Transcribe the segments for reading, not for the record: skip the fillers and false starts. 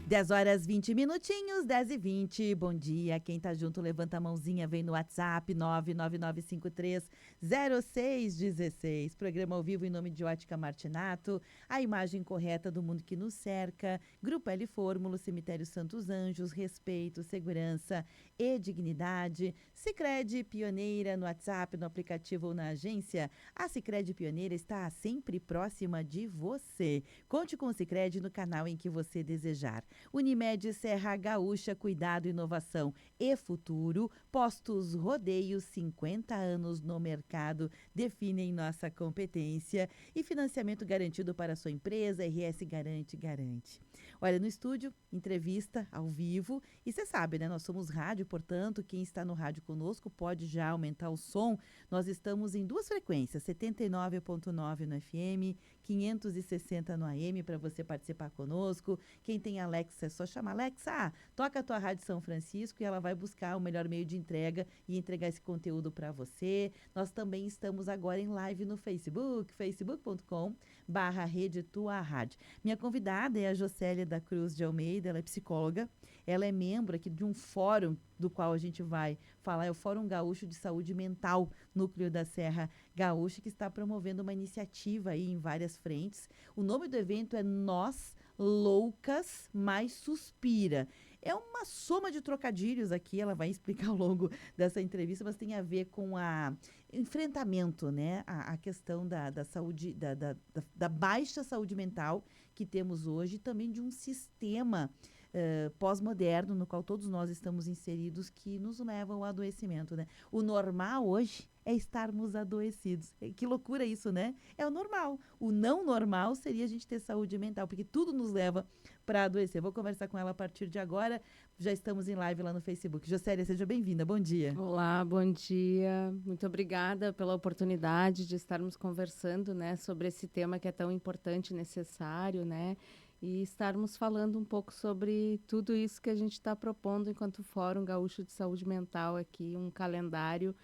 10 horas 20 minutinhos, 10 e 20. Bom dia. Quem tá junto, levanta a mãozinha, vem no WhatsApp 999530616. Programa ao vivo em nome de Ótica Martinato, a imagem correta do mundo que nos cerca. Grupo L Fórmula, Cemitério Santos Anjos, respeito, segurança e dignidade. Sicredi Pioneira no WhatsApp, no aplicativo ou na agência. A Sicredi Pioneira está sempre próxima de você. Conte com o Sicredi no canal em que você desejar. Unimed Serra Gaúcha, cuidado, inovação e futuro. Postos Rodeio, 50 anos no mercado, definem nossa competência. E financiamento garantido para sua empresa, RS Garante. Olha, no estúdio, entrevista ao vivo. E você sabe, né? Nós somos rádio, portanto, quem está no rádio conosco pode já aumentar o som. Nós estamos em duas frequências, 79,9 no FM, 560 no AM, para você participar conosco. Quem tem Alexa, é só chamar. Alexa, toca a tua Rádio São Francisco e ela vai buscar o melhor meio de entrega e entregar esse conteúdo para você. Nós também estamos agora em live no Facebook, facebook.com/Rede Tua Rádio. Minha convidada é a Jocélia da Cruz de Almeida, ela é psicóloga, ela é membro aqui de um fórum do qual a gente vai falar, é o Fórum Gaúcho de Saúde Mental, núcleo da Serra Gaúcha, que está promovendo uma iniciativa aí em várias frentes. O nome do evento é Nós Loucas Mais Suspira. É uma soma de trocadilhos aqui, ela vai explicar ao longo dessa entrevista, mas tem a ver com a enfrentamento, né? A questão da saúde, da baixa saúde mental que temos hoje, e também de um sistema pós-moderno no qual todos nós estamos inseridos, que nos leva ao adoecimento, né? O normal hoje é estarmos adoecidos. Que loucura isso, né? É o normal. O não normal seria a gente ter saúde mental, porque tudo nos leva para adoecer. Vou conversar com ela a partir de agora. Já estamos em live lá no Facebook. Jocélia, seja bem-vinda. Bom dia. Olá, bom dia. Muito obrigada pela oportunidade de estarmos conversando, né, sobre esse tema que é tão importante e necessário, né? E estarmos falando um pouco sobre tudo isso que a gente está propondo enquanto Fórum Gaúcho de Saúde Mental aqui, um calendário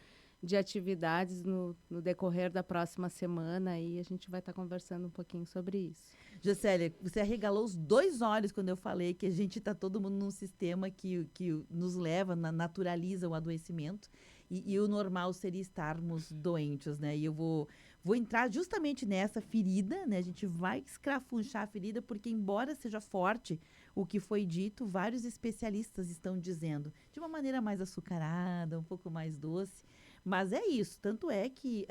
de atividades no decorrer da próxima semana, e a gente vai estar conversando um pouquinho sobre isso. Jocélia, você arregalou os dois olhos quando eu falei que a gente está todo mundo num sistema que nos leva, naturaliza o adoecimento, e o normal seria estarmos doentes, né? E eu vou entrar justamente nessa ferida, né? A gente vai escrafunchar a ferida, porque embora seja forte o que foi dito, vários especialistas estão dizendo de uma maneira mais açucarada, um pouco mais doce, mas é isso. Tanto é que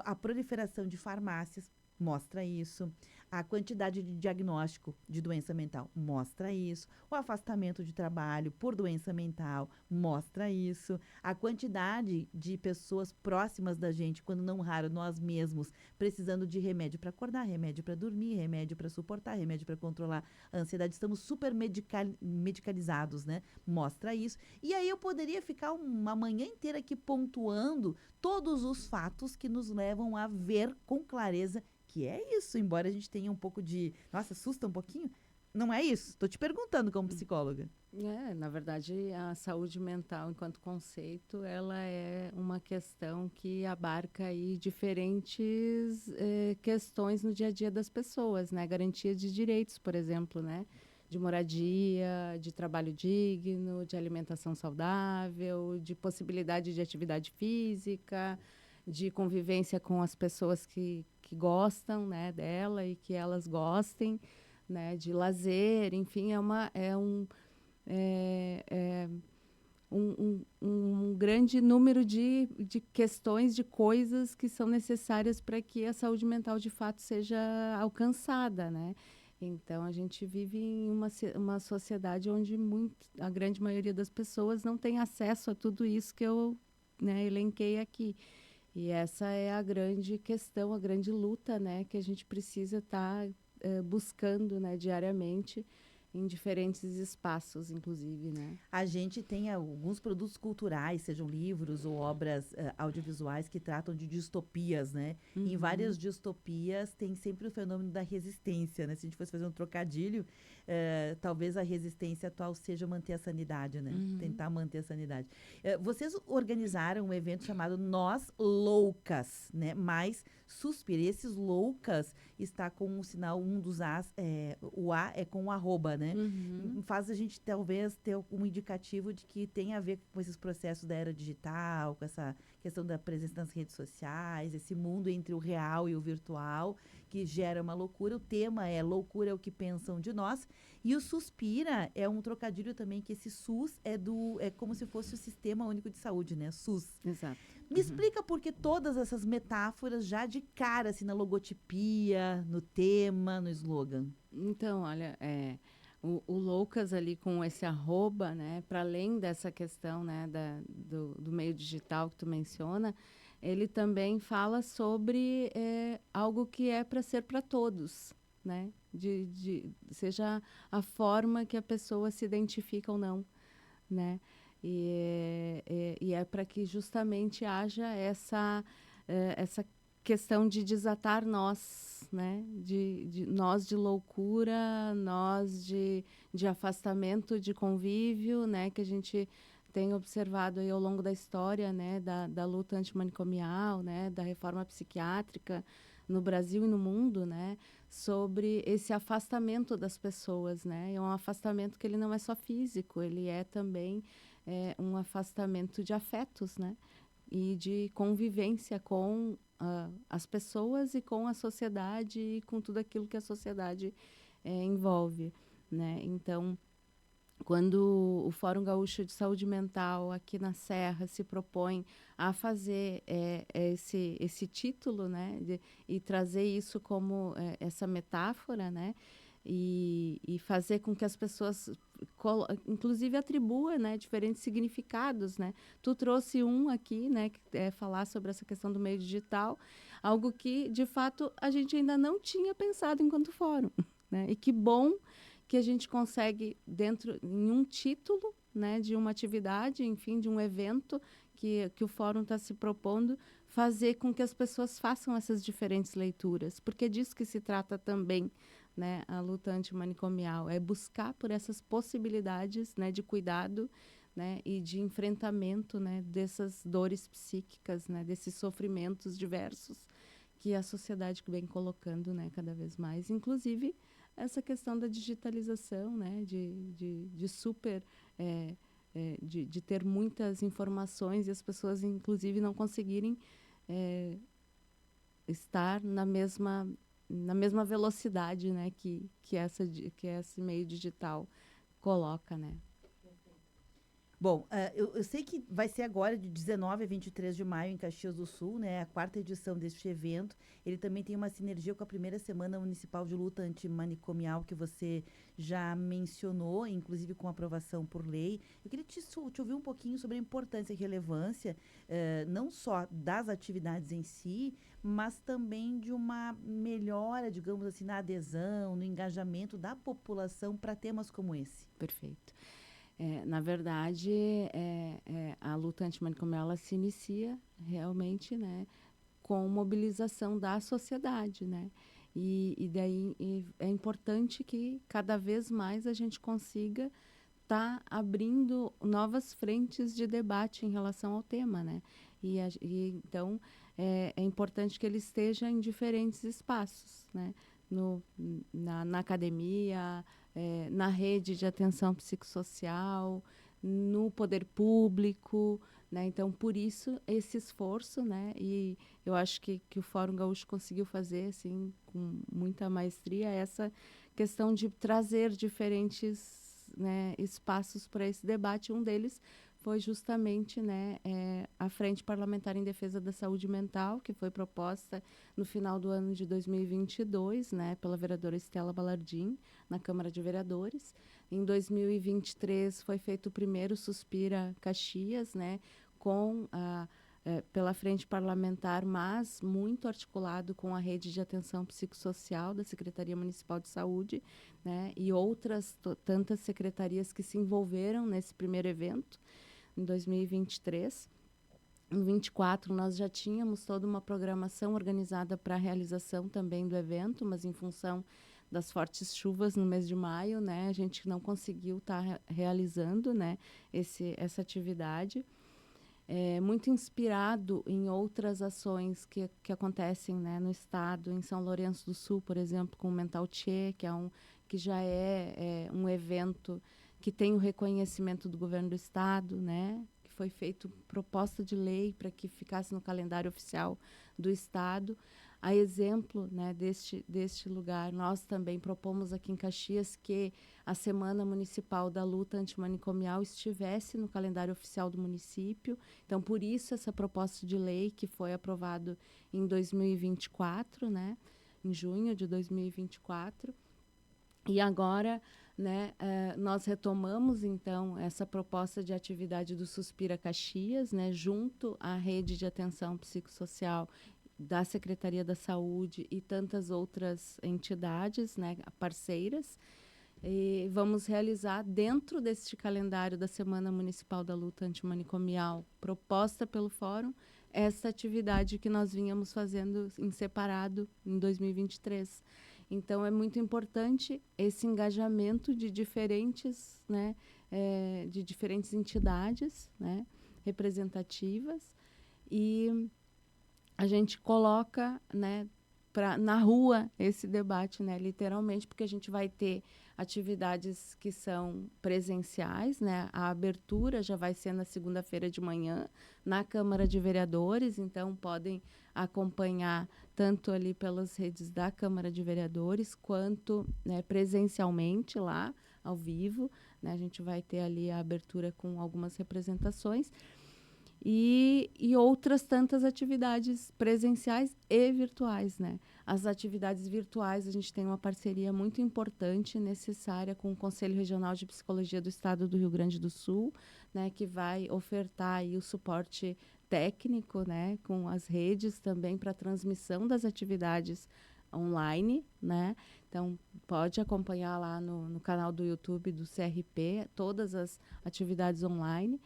a proliferação de farmácias mostra isso. A quantidade de diagnóstico de doença mental mostra isso. O afastamento de trabalho por doença mental mostra isso. A quantidade de pessoas próximas da gente, quando não raro nós mesmos, precisando de remédio para acordar, remédio para dormir, remédio para suportar, remédio para controlar a ansiedade. Estamos super medicalizados, né? Mostra isso. E aí eu poderia ficar uma manhã inteira aqui pontuando todos os fatos que nos levam a ver com clareza que é isso, embora a gente tenha um pouco de... Nossa, assusta um pouquinho? Não é isso? Estou te perguntando como psicóloga. Na verdade, a saúde mental enquanto conceito, ela é uma questão que abarca aí diferentes questões no dia a dia das pessoas, né? Garantia de direitos, por exemplo, né? De moradia, de trabalho digno, de alimentação saudável, de possibilidade de atividade física, de convivência com as pessoas que gostam, né, dela e que elas gostem, né, de lazer, enfim, um grande número de questões, de coisas que são necessárias para que a saúde mental de fato seja alcançada, né? Então, a gente vive em uma sociedade onde a grande maioria das pessoas não tem acesso a tudo isso que eu, né, elenquei aqui. E essa é a grande questão, a grande luta, né, que a gente precisa estar buscando, né, diariamente, em diferentes espaços, inclusive, né? A gente tem alguns produtos culturais, sejam livros ou obras audiovisuais, que tratam de distopias, né? Uhum. Em várias distopias tem sempre o fenômeno da resistência, né? Se a gente fosse fazer um trocadilho, talvez a resistência atual seja manter a sanidade, né? Uhum. Tentar manter a sanidade. Vocês organizaram um evento chamado Nós Loucas, né? Mais Suspira. Esses loucas está com o sinal, um dos As, o A é com o arroba, né? Uhum. faz a gente talvez ter um indicativo de que tem a ver com esses processos da era digital, com essa questão da presença nas redes sociais, esse mundo entre o real e o virtual, que gera uma loucura. O tema é loucura é o que pensam de nós. E o Suspira é um trocadilho também, que esse SUS é como se fosse o Sistema Único de Saúde, né? SUS. Exato. Me explica por que todas essas metáforas já de cara, assim, na logotipia, no tema, no slogan. Então, olha, o Loucas ali com esse arroba, né, para além dessa questão, né, do meio digital que tu menciona, ele também fala sobre algo que é para ser para todos, né, seja a forma que a pessoa se identifica ou não, né, e é para que justamente haja essa questão de desatar nós, né? De nós de loucura, nós de afastamento, de convívio, né? Que a gente tem observado aí ao longo da história, né? Da luta antimanicomial, né? Da reforma psiquiátrica no Brasil e no mundo, né? Sobre esse afastamento das pessoas, né? É um afastamento que ele não é só físico, ele é também um afastamento de afetos, né? E de convivência com as pessoas e com a sociedade e com tudo aquilo que a sociedade envolve, né? Então, quando o Fórum Gaúcho de Saúde Mental aqui na Serra se propõe a fazer esse título, né, e trazer isso como essa metáfora, né, e fazer com que as pessoas, inclusive, atribuam, né, diferentes significados, né. Tu trouxe um aqui, né, que é falar sobre essa questão do meio digital, algo que, de fato, a gente ainda não tinha pensado enquanto fórum, né, e que bom que a gente consegue, em um título, né, de uma atividade, enfim, de um evento que o fórum está se propondo, fazer com que as pessoas façam essas diferentes leituras, porque é disso que se trata também, né, a luta antimanicomial, é buscar por essas possibilidades, né, de cuidado, né, e de enfrentamento, né, dessas dores psíquicas, né, desses sofrimentos diversos que a sociedade vem colocando, né, cada vez mais, inclusive essa questão da digitalização, né, de super, de ter muitas informações e as pessoas, inclusive, não conseguirem estar na mesma velocidade, né, que esse meio digital coloca, né. Bom, eu sei que vai ser agora de 19 a 23 de maio em Caxias do Sul, né? A quarta edição deste evento. Ele também tem uma sinergia com a primeira semana municipal de luta antimanicomial que você já mencionou, inclusive com aprovação por lei. Eu queria te ouvir um pouquinho sobre a importância e relevância, não só das atividades em si, mas também de uma melhora, digamos assim, na adesão, no engajamento da população para temas como esse. Perfeito. Na verdade, a luta antimanicomial ela se inicia realmente, né, com mobilização da sociedade, né? E daí é importante que cada vez mais a gente consiga estar abrindo novas frentes de debate em relação ao tema, né? Então é importante que ele esteja em diferentes espaços, né? Na academia, na rede de atenção psicossocial, no poder público, né? Então, por isso, esse esforço, né? E eu acho que o Fórum Gaúcho conseguiu fazer, assim, com muita maestria, essa questão de trazer diferentes, né, espaços para esse debate. Um deles foi justamente, né, a Frente Parlamentar em Defesa da Saúde Mental, que foi proposta no final do ano de 2022, né, pela vereadora Estela Balardim, na Câmara de Vereadores. Em 2023 foi feito o primeiro Suspira Caxias, né, pela Frente Parlamentar, mas muito articulado com a Rede de Atenção Psicossocial da Secretaria Municipal de Saúde, né, e outras tantas secretarias que se envolveram nesse primeiro evento, em 2023. Em 24, nós já tínhamos toda uma programação organizada para a realização também do evento, mas em função das fortes chuvas no mês de maio, né, a gente não conseguiu estar realizando, né, essa atividade. Muito inspirado em outras ações que acontecem, né, no estado, em São Lourenço do Sul, por exemplo, com o Mental Tchê, que que já é um evento que tem o reconhecimento do governo do estado, né? Que foi feito proposta de lei para que ficasse no calendário oficial do estado. A exemplo, né, deste lugar, nós também propomos aqui em Caxias que a Semana Municipal da Luta Antimanicomial estivesse no calendário oficial do município. Então, por isso, essa proposta de lei que foi aprovado em 2024, né, em junho de 2024. E agora, né, nós retomamos, então, essa proposta de atividade do Suspira Caxias, né, junto à rede de atenção psicossocial da Secretaria da Saúde e tantas outras entidades, né, parceiras. E vamos realizar, dentro deste calendário da Semana Municipal da Luta Antimanicomial, proposta pelo Fórum, essa atividade que nós vínhamos fazendo em separado em 2023. Então, é muito importante esse engajamento de diferentes, né, de diferentes entidades, né, representativas, e a gente coloca, né, na rua esse debate, né, literalmente, porque a gente vai ter atividades que são presenciais, né, a abertura já vai ser na segunda-feira de manhã na Câmara de Vereadores, então podem acompanhar tanto ali pelas redes da Câmara de Vereadores quanto, né, presencialmente lá ao vivo, né, a gente vai ter ali a abertura com algumas representações. E outras tantas atividades presenciais e virtuais, né? As atividades virtuais, a gente tem uma parceria muito importante, necessária, com o Conselho Regional de Psicologia do Estado do Rio Grande do Sul, né, que vai ofertar aí o suporte técnico, né, com as redes também para a transmissão das atividades online, né? Então, pode acompanhar lá no canal do YouTube do CRP todas as atividades online.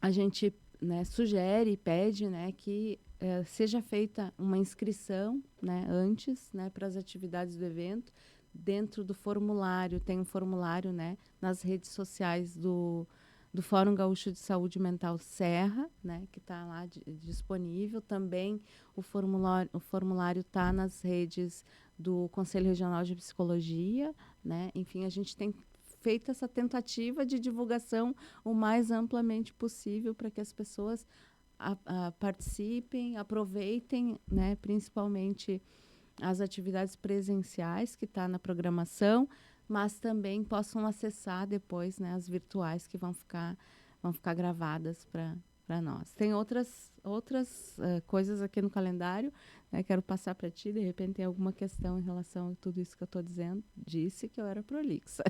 A gente, né, sugere e pede, né, que seja feita uma inscrição, né, antes, né, para as atividades do evento. Dentro do formulário, tem um formulário, né, nas redes sociais do Fórum Gaúcho de Saúde Mental Serra, né, que está lá disponível. Também o formulário está nas redes do Conselho Regional de Psicologia, né. Enfim, a gente tem feita essa tentativa de divulgação o mais amplamente possível para que as pessoas participem, aproveitem, né, principalmente as atividades presenciais que está na programação, mas também possam acessar depois, né, as virtuais que vão ficar gravadas para nós. Tem outras coisas aqui no calendário, né, quero passar para ti, de repente tem alguma questão em relação a tudo isso que eu estou dizendo. Disse que eu era prolixa.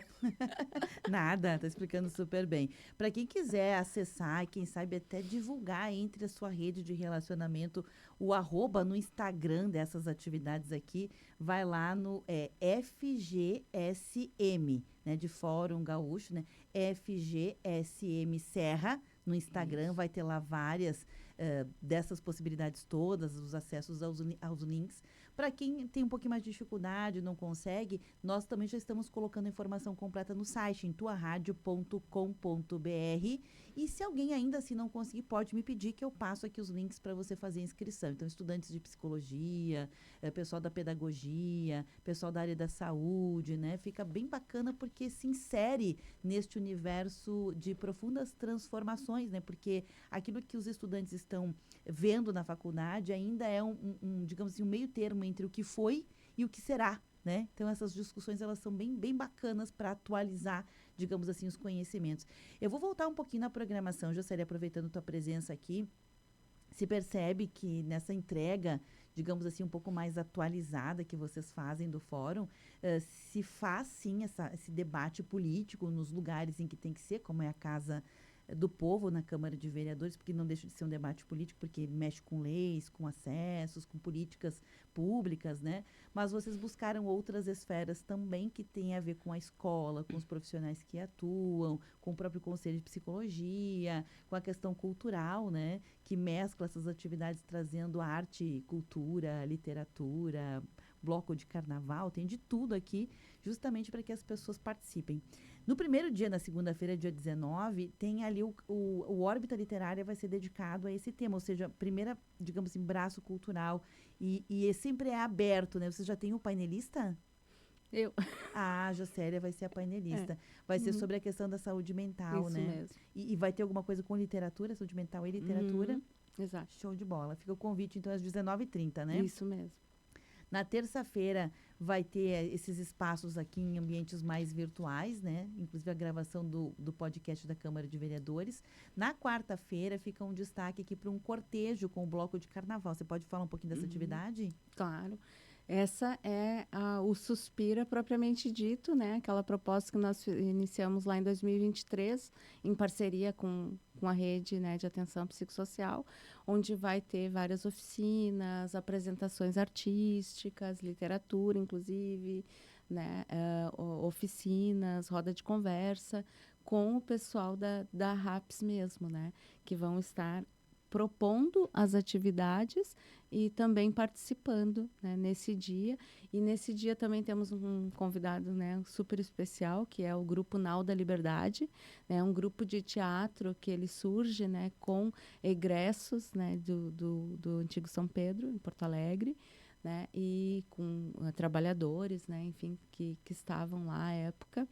Nada, tá explicando super bem. Para quem quiser acessar e quem sabe até divulgar entre a sua rede de relacionamento o arroba no Instagram dessas atividades aqui, vai lá no FGSM, né, de Fórum Gaúcho, né, FGSM Serra, no Instagram. Isso. Vai ter lá várias dessas possibilidades todas, os acessos aos links. Para quem tem um pouquinho mais de dificuldade, não consegue, nós também já estamos colocando a informação completa no site, em tuaradio.com.br. E se alguém ainda assim não conseguir, pode me pedir que eu passo aqui os links para você fazer a inscrição. Então, estudantes de psicologia, pessoal da pedagogia, pessoal da área da saúde, né? Fica bem bacana porque se insere neste universo de profundas transformações, né? Porque aquilo que os estudantes estão vendo na faculdade ainda é digamos assim, um meio termo entre o que foi e o que será, né? Então, essas discussões, elas são bem, bem bacanas para atualizar, digamos assim, os conhecimentos. Eu vou voltar um pouquinho na programação, Jocely, aproveitando tua presença aqui. Se percebe que nessa entrega, digamos assim, um pouco mais atualizada que vocês fazem do fórum, se faz, sim, esse debate político nos lugares em que tem que ser, como é a Casa do Povo na Câmara de Vereadores, porque não deixa de ser um debate político, porque mexe com leis, com acessos, com políticas públicas, né? Mas vocês buscaram outras esferas também que têm a ver com a escola, com os profissionais que atuam, com o próprio Conselho de Psicologia, com a questão cultural, né? Que mescla essas atividades trazendo arte, cultura, literatura, bloco de carnaval, tem de tudo aqui, justamente para que as pessoas participem. No primeiro dia, na segunda-feira, dia 19, tem ali o Órbita Literária vai ser dedicado a esse tema, ou seja, primeira, digamos assim, braço cultural, e sempre é aberto, né? Você já tem o painelista? Eu. A Jocélia vai ser a painelista. É. Vai ser Uhum. sobre a questão da saúde mental, Isso né? mesmo. E vai ter alguma coisa com literatura, saúde mental e literatura. Uhum. Exato. Show de bola. Fica o convite, então, às 19h30, né? Isso mesmo. Na terça-feira vai ter esses espaços aqui em ambientes mais virtuais, né? Inclusive a gravação do podcast da Câmara de Vereadores. Na quarta-feira fica um destaque aqui para um cortejo com o bloco de carnaval. Você pode falar um pouquinho dessa Uhum. atividade? Claro. Essa é o Suspira propriamente dito, né? Aquela proposta que nós iniciamos lá em 2023, em parceria com a rede, né, de atenção psicossocial, onde vai ter várias oficinas, apresentações artísticas, literatura, inclusive, né, oficinas, roda de conversa com o pessoal da RAPS mesmo, né? Que vão estar propondo as atividades e também participando, né, nesse dia. E nesse dia também temos um convidado, né, super especial, que é o Grupo Nau da Liberdade, né, um grupo de teatro que ele surge, né, com egressos, né, do antigo São Pedro, em Porto Alegre, né, e com trabalhadores, né, enfim, que estavam lá à época.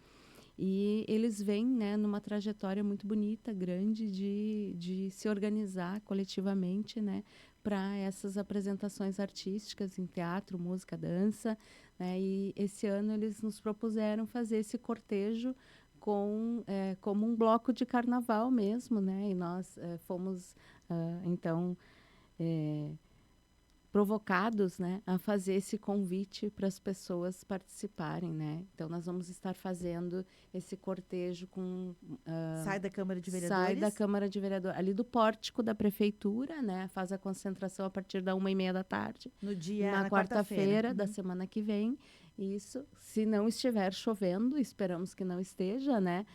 E eles vêm, né, numa trajetória muito bonita, grande, de se organizar coletivamente, né, para essas apresentações artísticas em teatro, música, dança, né? E esse ano eles nos propuseram fazer esse cortejo como um bloco de carnaval mesmo, né? E nós fomos, então, provocados, né, a fazer esse convite para as pessoas participarem, né? Então nós vamos estar fazendo esse cortejo com Sai da Câmara de sai da Vereadores Câmara de Vereadores, ali do pórtico da prefeitura, né? Faz a concentração a partir da 1h30 da tarde, na na quarta-feira. quarta-feira da Uhum. semana que vem. Isso, se não estiver chovendo, esperamos que não esteja, né?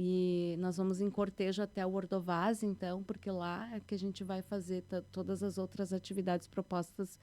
E nós vamos em cortejo até o Ordovaz, então, porque lá é que a gente vai fazer todas as outras atividades propostas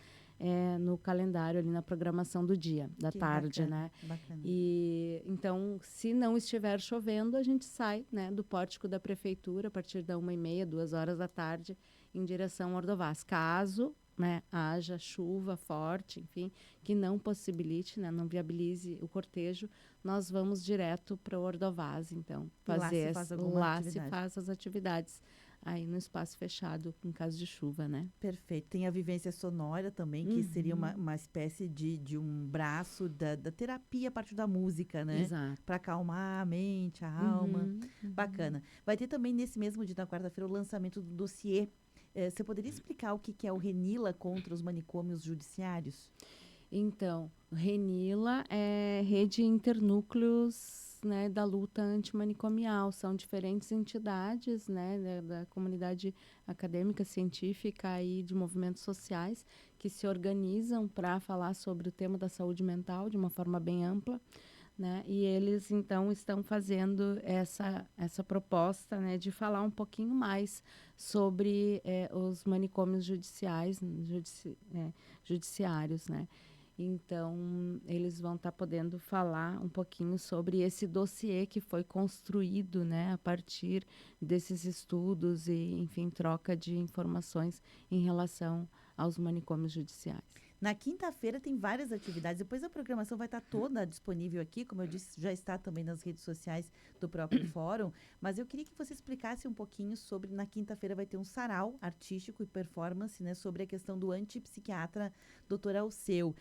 no calendário, ali na programação do dia, da Que tarde, bacana, né? bacana. E então, se não estiver chovendo, a gente sai, né, do pórtico da prefeitura a partir da 1h30, 2h da tarde, em direção ao Ordovaz. Caso, né, haja chuva forte, enfim, que não possibilite, né, não viabilize o cortejo, nós vamos direto para o Ordovaz, então, E lá se faz alguma lá se atividade. faz as atividades aí no espaço fechado, em caso de chuva, né? Perfeito. Tem a vivência sonora também, que seria Uhum. uma espécie de um braço da terapia a partir da música, né? Exato. Para acalmar a mente, a alma. Uhum, uhum. Bacana. Vai ter também nesse mesmo dia, na quarta-feira, o lançamento do dossiê. Você poderia explicar o que é o Renila contra os manicômios judiciários? Então, RENILA é Rede Internúcleos, né, da luta antimanicomial. São diferentes entidades, né, da comunidade acadêmica, científica e de movimentos sociais que se organizam para falar sobre o tema da saúde mental de uma forma bem ampla, né? E eles então estão fazendo essa proposta, né, de falar um pouquinho mais sobre os manicômios judiciários, né? Então, eles vão estar podendo falar um pouquinho sobre esse dossiê que foi construído, né, a partir desses estudos e, enfim, troca de informações em relação aos manicômios judiciais. Na quinta-feira tem várias atividades. Depois a programação vai estar toda disponível aqui, como eu disse, já está também nas redes sociais do próprio fórum. Mas eu queria que você explicasse um pouquinho sobre, na quinta-feira vai ter um sarau artístico e performance, né, sobre a questão do antipsiquiatra Dr. Alceu.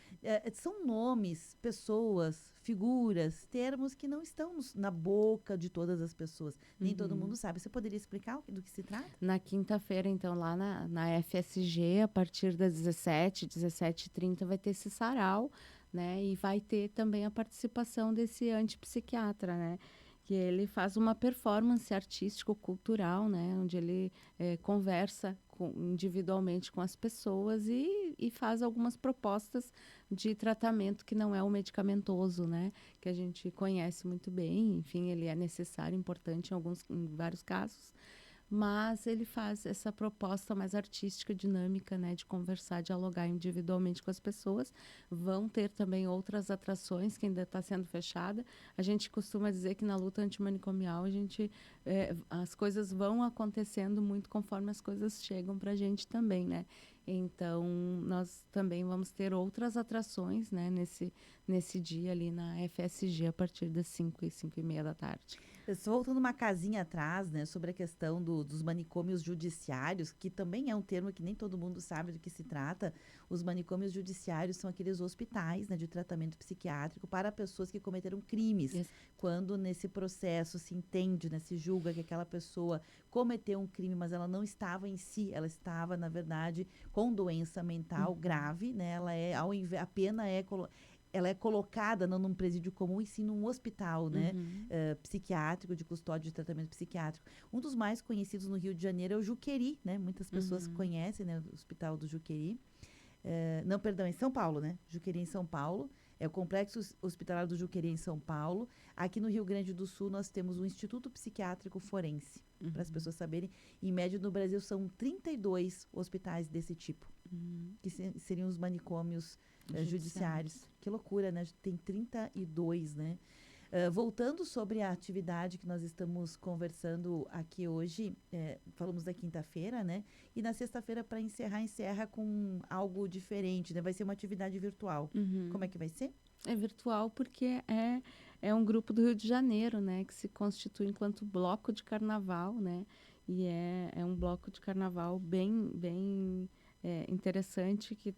São nomes, pessoas, figuras, termos que não estão na boca de todas as pessoas. Nem todo mundo sabe. Você poderia explicar do que se trata? Na quinta-feira, então, lá na FSG, a partir das 17h30, vai ter esse sarau, né? E vai ter também a participação desse antipsiquiatra, né? Que ele faz uma performance artístico-cultural, né? Onde ele conversa individualmente com as pessoas e faz algumas propostas de tratamento que não é o medicamentoso, né? Que a gente conhece muito bem. Enfim, ele é necessário, importante em vários casos. Mas ele faz essa proposta mais artística, dinâmica, né, de conversar, dialogar individualmente com as pessoas. Vão ter também outras atrações que ainda está sendo fechada. A gente costuma dizer que na luta antimanicomial as coisas vão acontecendo muito conforme as coisas chegam para a gente também, né? Então, nós também vamos ter outras atrações, né, nesse dia ali na FSG a partir das 5 e 5:30 da tarde. Só voltando uma casinha atrás, né, sobre a questão dos manicômios judiciários, que também é um termo que nem todo mundo sabe do que se trata. Os manicômios judiciários são aqueles hospitais, né, de tratamento psiquiátrico para pessoas que cometeram crimes. Ex- Quando nesse processo se entende, né, se julga que aquela pessoa cometeu um crime, mas ela não estava em si, ela estava, na verdade, com doença mental grave, né? A pena ela é colocada não num presídio comum, e sim num hospital, né? Psiquiátrico, de custódia de tratamento psiquiátrico. Um dos mais conhecidos no Rio de Janeiro é o Juqueri, né? Muitas pessoas conhecem, né, o Hospital do Juqueri. Não, perdão, em São Paulo, né? Juqueri em São Paulo. É o Complexo Hospitalar do Juqueri em São Paulo. Aqui no Rio Grande do Sul nós temos o Instituto Psiquiátrico Forense, para as pessoas saberem. Em média no Brasil são 32 hospitais desse tipo, que seriam os manicômios judiciários. Que loucura, né? Tem 32, né? Voltando sobre a atividade que nós estamos conversando aqui hoje, falamos da quinta-feira, né? E na sexta-feira, para encerra com algo diferente, né? Vai ser uma atividade virtual. Como é que vai ser? É virtual porque é um grupo do Rio de Janeiro, né, que se constitui enquanto bloco de carnaval, né, e é um bloco de carnaval bem interessante que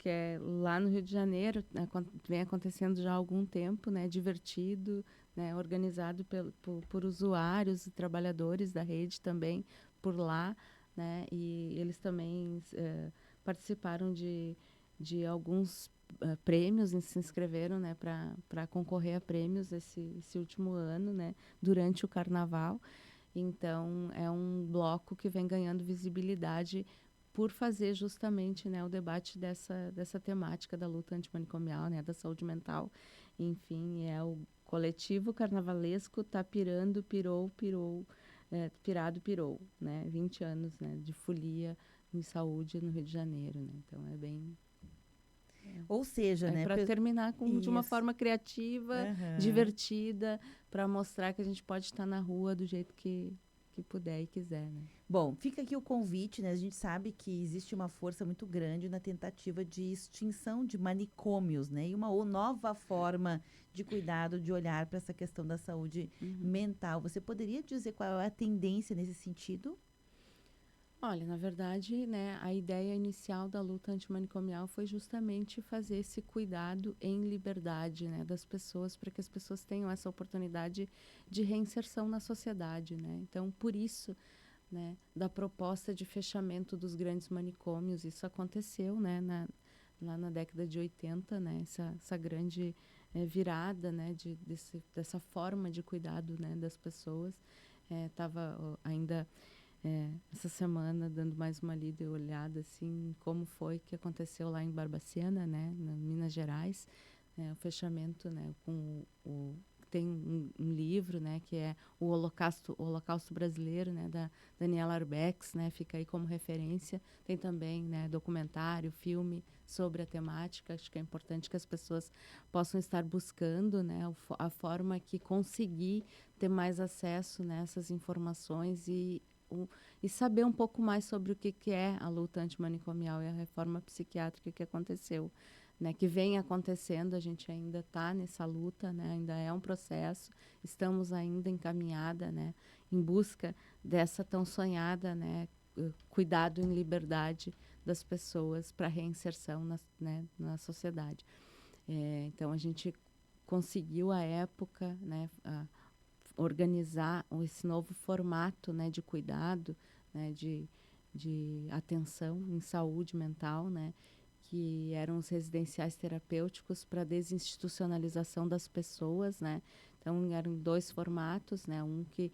é lá no Rio de Janeiro, né, vem acontecendo já há algum tempo, né, divertido, né, organizado por usuários e trabalhadores da rede também por lá, né, e eles também participaram de alguns prêmios e se inscreveram, né, para concorrer a prêmios esse último ano, né, durante o carnaval. Então, é um bloco que vem ganhando visibilidade por fazer justamente, né, o debate dessa temática da luta antimanicomial, né, da saúde mental. Enfim, é o coletivo carnavalesco Tá Pirando, Pirou, Pirado, Pirou, né, 20 anos, né, de folia em saúde no Rio de Janeiro, né, então é bem... Ou seja, né? para terminar de uma Isso. forma criativa, divertida, para mostrar que a gente pode estar na rua do jeito que puder e quiser, né? Bom, fica aqui o convite, né? A gente sabe que existe uma força muito grande na tentativa de extinção de manicômios, né? E uma nova forma de cuidado, de olhar para essa questão da saúde mental. Você poderia dizer qual é a tendência nesse sentido? Olha, na verdade, né, a ideia inicial da luta antimanicomial foi justamente fazer esse cuidado em liberdade, né, das pessoas, para que as pessoas tenham essa oportunidade de reinserção na sociedade, né? Então, por isso, né, da proposta de fechamento dos grandes manicômios, isso aconteceu, né, lá na década de 80, né, essa grande virada, né, dessa forma de cuidado, né, das pessoas. Estava ainda essa semana dando mais uma lida e olhada assim como foi que aconteceu lá em Barbacena, né, na Minas Gerais, o fechamento, né, com tem um livro, né, que é o Holocausto Brasileiro, né, da Daniela Arbex, né, fica aí como referência. Tem também, né, documentário, filme sobre a temática. Acho que é importante que as pessoas possam estar buscando, né, a forma que conseguir ter mais acesso nessas informações e saber um pouco mais sobre o que é a luta antimanicomial e a reforma psiquiátrica que aconteceu, né, que vem acontecendo. A gente ainda está nessa luta, né, ainda é um processo, estamos ainda encaminhada, né, em busca dessa tão sonhada, né, cuidado em liberdade das pessoas para reinserção na sociedade. Então, a gente conseguiu, à época, né, organizar esse novo formato, né, de cuidado, né, de atenção em saúde mental, né, que eram os residenciais terapêuticos para desinstitucionalização das pessoas, né. Então, eram dois formatos, né, um que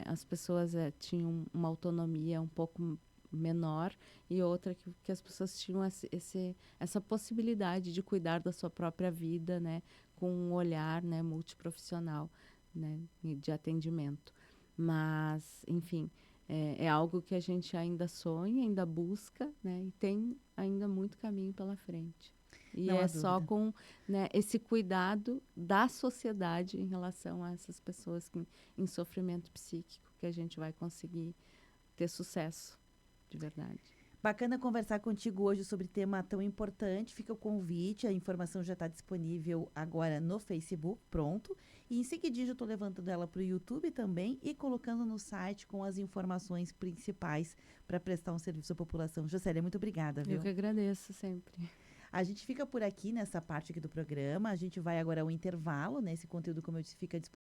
as pessoas tinham uma autonomia um pouco menor e outra que as pessoas tinham essa possibilidade de cuidar da sua própria vida, né, com um olhar, né, multiprofissional, né, de atendimento. Mas, enfim, é algo que a gente ainda sonha, ainda busca, né, e tem ainda muito caminho pela frente. E Não há só dúvida. com, né, esse cuidado da sociedade em relação a essas pessoas em sofrimento psíquico que a gente vai conseguir ter sucesso, de verdade. Bacana conversar contigo hoje sobre tema tão importante. Fica o convite, a informação já está disponível agora no Facebook, pronto. E em seguidinho eu estou levantando ela para o YouTube também e colocando no site com as informações principais para prestar um serviço à população. Jocélia, muito obrigada, Eu viu? que agradeço sempre. A gente fica por aqui nessa parte aqui do programa. A gente vai agora ao intervalo, né? Esse conteúdo, como eu disse, fica disponível